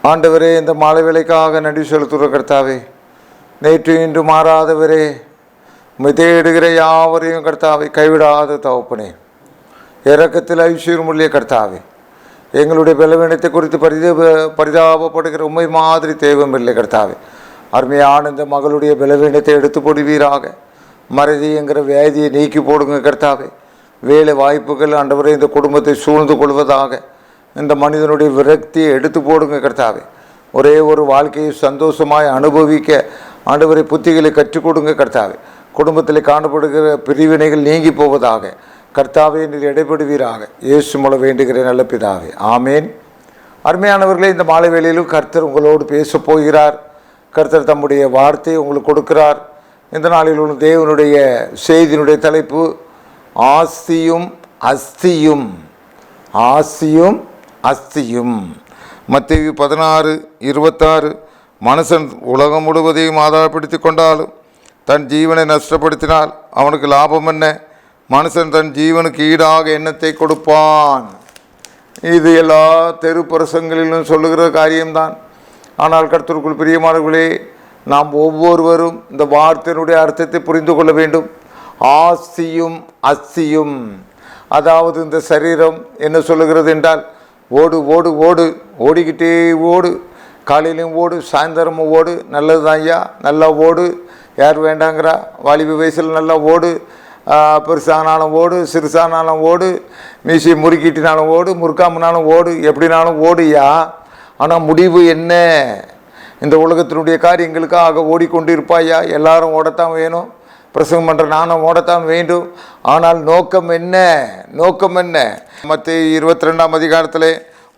ஆண்டவரே, இந்த மாலை வேளைக்காக நன்றி செலுத்துகிற கர்த்தாவே, நேற்று இன்று மாறாதவரே, உம்மை தேடுகிற யாவரையும் கர்த்தாவை கைவிடாத தகப்பனே, இரக்கத்தில் ஐஸ்வர்யமுள்ள கர்த்தாவே, எங்களுடைய பலவீனத்தை குறித்து பரிதாபப்படுகிற உண்மை மாதிரி தேவையில்லை கர்த்தாவே. அருமையான இந்த மகளுடைய பலவீனத்தை எடுத்து போடுவீராக. மறதி என்கிற வியாதியை நீக்கி போடுங்க கர்த்தாவே. வேலை வாய்ப்புகள் ஆண்டவரே இந்த குடும்பத்தை சூழ்ந்து கொள்வதாக. இந்த மனிதனுடைய விரக்தியை எடுத்து போடுங்க கர்த்தாவே. ஒரே ஒரு வாழ்க்கையை சந்தோஷமாய் அனுபவிக்க ஆண்டவரை புத்திகளை கற்றுக் கொடுங்க கர்த்தாவே. குடும்பத்தில் காணப்படுகிற பிரிவினைகள் நீங்கி போவதாக கர்த்தாவே நீர் இடைப்படுவீராக. இயேசு மூலம் வேண்டுகிற நல்ல பிதாவே, ஆமேன். அருமையானவர்களே, இந்த மாலை வேளையிலும் கர்த்தர் உங்களோடு பேசப் போகிறார். கர்த்தர் தம்முடைய வார்த்தையை உங்களுக்கு கொடுக்கிறார். இந்த நாளில் உள்ள தேவனுடைய செய்தியினுடைய தலைப்பு ஆசியும் அஸ்தியும். ஆசியும் அஸ்தியும். மத்தேயு 16:26. மனுஷன் உலகம் முழுவதையும் ஆதாயப்படுத்தி கொண்டாலும் தன் ஜீவனை நஷ்டப்படுத்தினால் அவனுக்கு லாபம் என்ன? மனுஷன் தன் ஜீவனுக்கு ஈடாக எண்ணத்தை கொடுப்பான். இது எல்லா தெரு பிரசங்களிலும் சொல்லுகிற காரியம்தான். ஆனால் கர்த்தருக்குள் பிரியமானவர்களே, நாம் ஒவ்வொருவரும் இந்த வார்த்தையினுடைய அர்த்தத்தை புரிந்து கொள்ள வேண்டும். ஆசியும் அஸ்தியும், அதாவது இந்த சரீரம் என்ன சொல்லுகிறது என்றால், ஓடு ஓடு ஓடு, ஓடிக்கிட்டே ஓடு, காலையிலையும் ஓடு, சாயந்தரமும் ஓடு, நல்லது தான் ஐயா, நல்லா ஓடு, யார் வேண்டாங்கிறா, வாலிப வயசில் நல்லா ஓடு, பெருசானாலும் ஓடு, சிறுசானாலும் ஓடு, மீசை முறுக்கிட்டினாலும் ஓடு, முறுக்காமனாலும் ஓடு, எப்படினாலும் ஓடுயா. ஆனால் முடிவு என்ன? இந்த உலகத்தினுடைய காரியங்களுக்காக ஓடிக்கொண்டு இருப்பாயா? எல்லாரும் ஓடத்தான் வேணும், பிரசங்கம் பண்ணுற நானும் ஓடத்தான் வேண்டும். ஆனால் நோக்கம் என்ன? நோக்கம் என்ன? மத்தேயு 22ஆம் அதிகாரத்தில்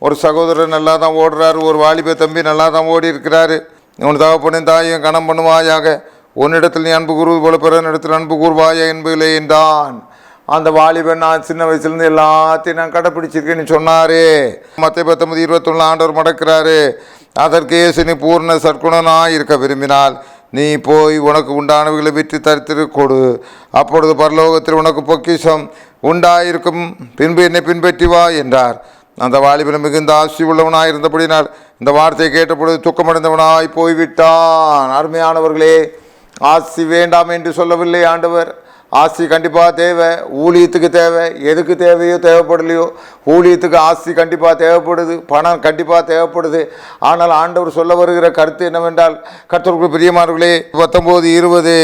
ஒரு சகோதரர் நல்லா தான் ஓடுறாரு, ஒரு வாலிப தம்பி நல்லா தான் ஓடி இருக்கிறாரு. உன் தகப்பனின் தாயும் கணம் பண்ணுவாயாக, உன்னிடத்தில் நீ அன்பு கூறுவது போல பிறனிடத்தில் அன்பு கூறுவாயா என்பதில்லை என்றான். அந்த வாலிபன், நான் சின்ன வயசுலேருந்து எல்லாத்தையும் நான் கடைப்பிடிச்சிருக்கேன்னு சொன்னாரே. மத்தேயு 19:21 ஆண்டவர் மடக்கிறாரு. அதற்கு இயேசு, நீ பூர்ண சற்குணனாக இருக்க விரும்பினால் நீ போய் உனக்கு உண்டானவைகளை விற்று தரித்திரு கொடு, அப்பொழுது பரலோகத்தில் உனக்கு பொக்கிஷம் உண்டாயிருக்கும், பின்பு என்னை பின்பற்றி வா என்றார். அந்த வாலிபன் மிகுந்த ஆசி உள்ளவனாக இருந்தபடினால் இந்த வார்த்தையை கேட்டபொழுது துக்கமடைந்தவனாய் போய்விட்டான். அருமையானவர்களே, ஆசி வேண்டாம் என்று சொல்லவில்லை ஆண்டவர். ஆசி கண்டிப்பாக தேவை, ஊழியத்துக்கு தேவை. எதுக்கு தேவையோ தேவைப்படலையோ, ஊழியத்துக்கு ஆசி கண்டிப்பாக தேவைப்படுது, பணம் கண்டிப்பாக தேவைப்படுது. ஆனால் ஆண்டவர் சொல்ல வருகிற கருத்து என்னவென்றால், கர்த்தருக்கு பிரியமானவர்களே, 19:20,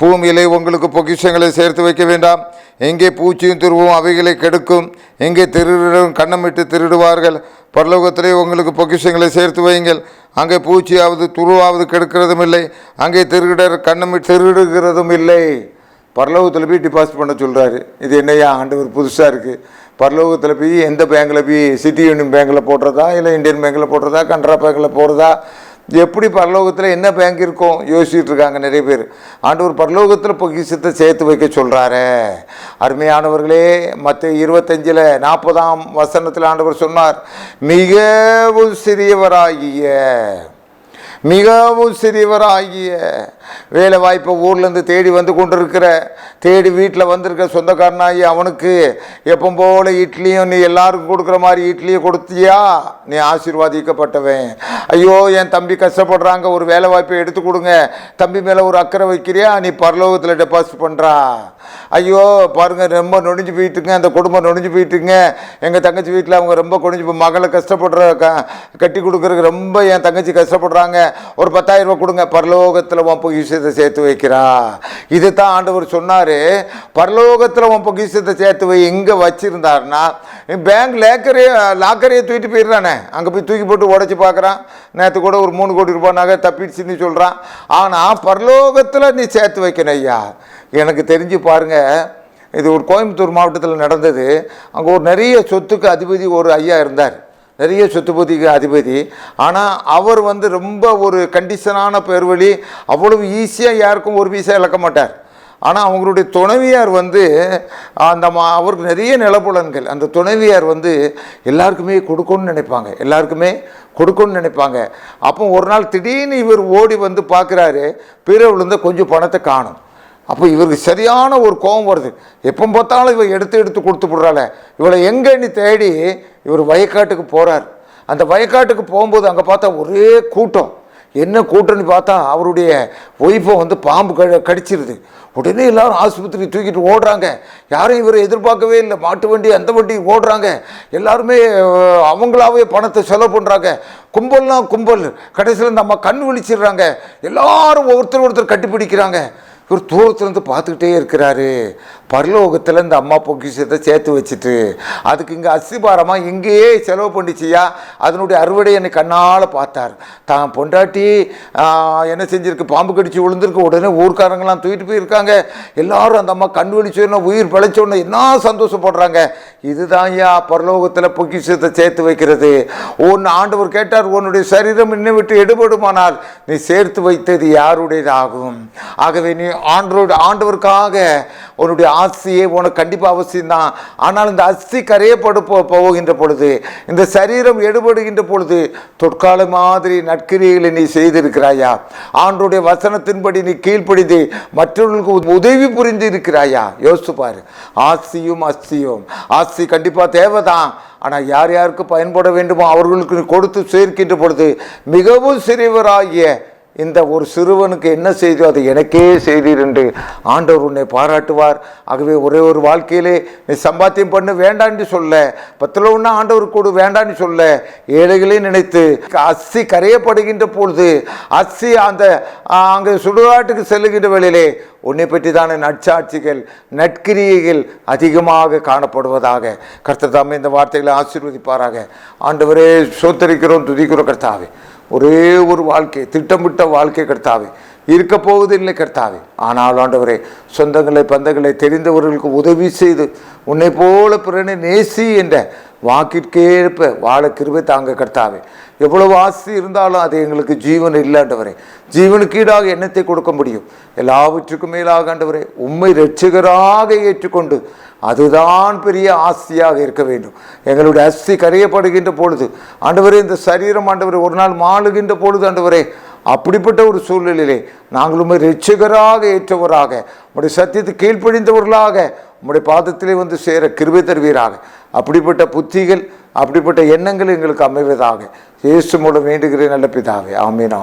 பூமியிலே உங்களுக்கு பொக்கிஷங்களை சேர்த்து வைக்க வேண்டாம். எங்கே பூச்சியும் துருவும் அவைகளை கெடுக்கும், எங்கே திருடரும் கண்ணமிட்டு திருடுவார்கள். பரலோகத்திலே உங்களுக்கு பொக்கிஷங்களை சேர்த்து வையுங்கள். அங்கே பூச்சியாவது துருவாவது கெடுக்கிறதும் இல்லை, அங்கே திருடர் கண்ணமிட்டு திருடுகிறதும் இல்லை. பரலோகத்தில் போய் டிபாசிட் பண்ண சொல்கிறாரு. இது என்னையா ஆண்டவர் புதுசாக இருக்குது. பரலோகத்தில் போய் எந்த பேங்கில் போய் சிட்டி யூனியன் பேங்கில் போடுறதா, இல்லை இந்தியன் பேங்கில் போடுறதா, கனரா பேங்கில் போடுறதா, எப்படி பரலோகத்தில் என்ன பேங்க் இருக்கும் யோசிச்சுட்டு இருக்காங்க நிறைய பேர். ஆண்டவர் பரலோகத்தில் பொக்கிஷத்தை சேர்த்து வைக்க சொல்கிறாரு. அருமையானவர்களே, மத்தேயு 25:40 வசனத்தில் ஆண்டவர் சொன்னார், மிகவும் சிறியவராகிய வேலை வாய்ப்பை ஊர்லேருந்து தேடி வந்து கொண்டிருக்கிற, தேடி வீட்டில் வந்திருக்க சொந்தக்காரனாகி அவனுக்கு எப்போ போல இட்லியும் நீ எல்லாருக்கும் கொடுக்குற மாதிரி இட்லியை கொடுத்தியா, நீ ஆசீர்வாதிக்கப்பட்டவன். ஐயோ, என் தம்பி கஷ்டப்படுறாங்க, ஒரு வேலை வாய்ப்பை எடுத்து கொடுங்க, தம்பி மேலே ஒரு அக்கறை வைக்கிறியா, நீ பரலோகத்தில் டெபாசிட் பண்ணுறா. ஐயோ பாருங்கள், ரொம்ப நொடிஞ்சு போயிட்டுங்க, அந்த குடும்பம் நொடிஞ்சு போயிட்டுங்க, எங்கள் தங்கச்சி வீட்டில் அவங்க ரொம்ப கொடிஞ்சு மகளை கஷ்டப்படுற கட்டி கொடுக்குறதுக்கு ரொம்ப என் தங்கச்சி கஷ்டப்படுறாங்க, ஒரு 10,000 ரூபா கொடுங்க, பரலோகத்தில் உன் பொக்கிஷத்தை சேர்த்து வைக்கிறா. இது தான் ஆண்டவர் சொன்னார். பரலோகத்தில் உன் பொக்கிஷத்தை சேர்த்து வை. எங்கே வச்சுருந்தாருன்னா, பேங்க் லாக்கரையே தூக்கிட்டு போயிடுறானே, அங்கே போய் தூக்கி போட்டு உடச்சி பார்க்குறான். நேற்று கூட ஒரு 3 கோடி ரூபாய் நகை தப்பிடுச்சுன்னு சொல்கிறான். ஆனால் பரலோகத்தில் நீ சேர்த்து வைக்கணும் ஐயா. எனக்கு தெரிஞ்சு பாருங்கள், இது ஒரு கோயம்புத்தூர் மாவட்டத்தில் நடந்தது. அங்கே ஒரு நிறைய சொத்துக்கு அதிபதி ஒரு ஐயா இருந்தார், நிறைய சொத்துப்பதிக்கு அதிபதி. ஆனால் அவர் ரொம்ப ஒரு கண்டிஷனான பேர் வழி, அவ்வளவு ஈஸியாக யாருக்கும் ஒரு பைசா இழக்க மாட்டார். ஆனால் அவங்களுடைய துணைவியார் அந்த அவருக்கு நிறைய நிலப்புலன்கள். அந்த துணைவியார் எல்லாருக்குமே கொடுக்கணும்னு நினைப்பாங்க. அப்போ ஒரு நாள் திடீர்னு இவர் ஓடி பார்க்குறாரு, பிறவுலேருந்து கொஞ்சம் பணத்தை காணும். அப்போ இவருக்கு சரியான ஒரு கோபம் வருது. எப்போ பார்த்தாலும் இவ எடுத்து கொடுத்து விடுறாள, இவளை எங்கன்னு தேடி இவர் வயக்காட்டுக்கு போகிறார். அந்த வயக்காட்டுக்கு போகும்போது அங்கே பார்த்தா ஒரே கூட்டம். என்ன கூட்டம்னு பார்த்தா அவருடைய ஒய்ஃபை வந்து பாம்பு கடிச்சிருது. உடனே எல்லாரும் ஆஸ்பத்திரி தூக்கிட்டு ஓடுறாங்க. யாரும் இவரை எதிர்பார்க்கவே இல்லை. மாட்டு வண்டி அந்த வண்டி ஓடுறாங்க. எல்லாருமே அவங்களாவே பணத்தை செலவு பண்ணுறாங்க. கும்பல்லாம் கும்பல். கடைசியில் இந்த அம்மா கண் விழிச்சிடுறாங்க. எல்லாரும் ஒருத்தர் கட்டிப்பிடிக்கிறாங்க. இவர் தூரத்துலேருந்து பார்த்துக்கிட்டே இருக்கிறாரு. பரலோகத்தில் இந்த அம்மா பொக்கிஷத்தை சேர்த்து வச்சுட்டு அதுக்கு இங்கே அஸ்திபாரமாக இங்கேயே செலவு பண்ணிச்சியா அதனுடைய அறுவடை என்னை கண்ணால் பார்த்தார். தான் பொண்டாட்டி என்ன செஞ்சுருக்கு, பாம்பு கடிச்சு விழுந்திருக்கு. உடனே ஊர்க்காரங்களாம் தூக்கிட்டு போயிருக்காங்க. எல்லாரும் அந்த அம்மா கண் விழிச்சோன்னா உயிர் பிழைச்சோன்னு என்ன சந்தோஷப்படுறாங்க. இதுதான் ஐயா பரலோகத்தில் பொக்கிஷத்தை சேர்த்து வைக்கிறது. ஒன்று ஆண்டவர் கேட்டார், உன்னுடைய சரீரம் இன்னை விட்டு எடுபடுமானால் நீ சேர்த்து வைத்தது யாருடையதாகும். ஆகவே நீ ஆண்டவருக்காக உன்னுடைய ஆசையே உனக்கு கண்டிப்பாக அவசியம்தான். ஆனால் இந்த அஸ்தி கரையப்படு போகின்ற பொழுது, இந்த சரீரம் எடுபடுகின்ற பொழுது தொற்கால மாதிரி நற்கிரியைகளை நீ செய்திருக்கிறாயா? ஆண்டவருடைய வசனத்தின்படி நீ கீழ்ப்படிந்து மற்றவர்களுக்கு உதவி புரிந்து இருக்கிறாயா? யோசிச்சு பாரு. ஆசியும் அஸ்தியும். ஆசி கண்டிப்பாக தேவைதான். ஆனால் யார் யாருக்கு பயன்பட வேண்டுமோ அவர்களுக்கு கொடுத்து சேர்க்கின்ற பொழுது மிகவும் சிறியவராகிய இந்த ஒரு சிறுவனுக்கு என்ன செய்தோ அதை எனக்கே செய்தீர் என்று ஆண்டவர் உன்னை பாராட்டுவார். ஆகவே ஒரே ஒரு வாழ்க்கையிலே நீ சம்பாத்தியம் பண்ண வேண்டான்னு சொல்ல, 10 ஒன்றா ஆண்டவர் கொடு வேண்டான்னு சொல்ல, ஏழைகளே நினைத்து அஸ்தி கரையப்படுகின்ற பொழுது அஸ்தி அந்த அங்கே சுடுகாட்டுக்கு செல்லுகின்ற வேளையிலே உன்னை பற்றி தானே நற்சாட்சிகள் நற்கிரியைகள் அதிகமாக காணப்படுவதாக கர்த்தர் தாமே இந்த வார்த்தைகளை ஆசீர்வதிப்பாராக. ஆண்டவரே சோத்தரிக்கிறோம், துதிக்கிறோம் கர்த்தாவே. ஒரே ஒரு வாழ்க்கை, திட்டமிட்ட வாழ்க்கை கர்த்தாவே இருக்க போவதில்லை கர்த்தாவே. ஆனால் ஆண்டவரே சொந்தங்களை பந்தங்களை தெரிந்தவர்களுக்கு உதவி செய்து உன்னை போல பிறனை நேசி என்ற வாக்கிற்கேற்ப வாழ கிருபை தாங்க கர்த்தாவே. எவ்வளவு ஆசை இருந்தாலும் அது எங்களுக்கு ஜீவன் இல்லை ஆண்டவரே. ஜீவனுக்கு ஈடாக எண்ணத்தை கொடுக்க முடியும். எல்லாவற்றுக்கும் மேலாக ஆண்டவரே உம்மை இரட்சகராக ஏற்றுக்கொண்டு அதுதான் பெரிய ஆசையாக இருக்க வேண்டும். எங்களுடைய அஸ்தி கரையப்படுகின்ற பொழுது ஆண்டவரே, இந்த சரீரம் ஆண்டவரே ஒரு நாள் மாளுகின்ற பொழுது ஆண்டவரே, அப்படிப்பட்ட ஒரு சூழ்நிலையிலே நாங்களுமே இரட்சகராக ஏற்றவராக உம்முடைய சத்தியத்தை கீழ்ப்படிந்தவர்களாக உம்முடைய பாதத்திலே வந்து சேர கிருபை தருவீராக. அப்படிப்பட்ட புத்திகள் அப்படிப்பட்ட எண்ணங்கள் எங்களுக்கு அமைவதாக இயேசு மூலம் வேண்டுகிறேன் நல்ல பிதாவே. ஆமீன்.